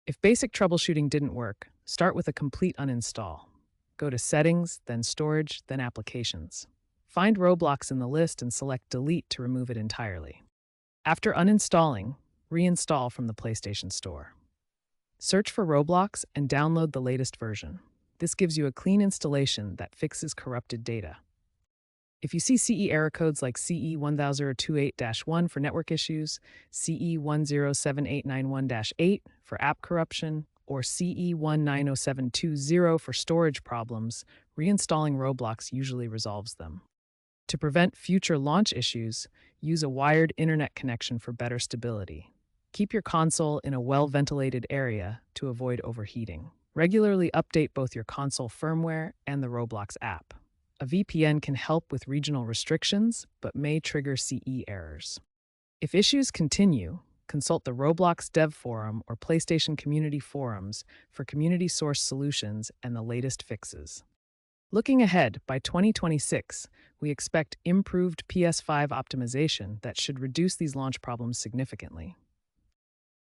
If basic troubleshooting didn't work, start with a complete uninstall. Go to Settings, then Storage, then Applications. Find Roblox in the list and select Delete to remove it entirely. After uninstalling, reinstall from the PlayStation Store. Search for Roblox and download the latest version. This gives you a clean installation that fixes corrupted data. If you see CE error codes like CE1028-1 for network issues, CE107891-8 for app corruption, or CE190720 for storage problems, reinstalling Roblox usually resolves them. To prevent future launch issues, use a wired internet connection for better stability. Keep your console in a well-ventilated area to avoid overheating. Regularly update both your console firmware and the Roblox app. A VPN can help with regional restrictions, but may trigger CE errors. If issues continue, consult the Roblox Dev Forum or PlayStation Community Forums for community-sourced solutions and the latest fixes. Looking ahead, by 2026, we expect improved PS5 optimization that should reduce these launch problems significantly.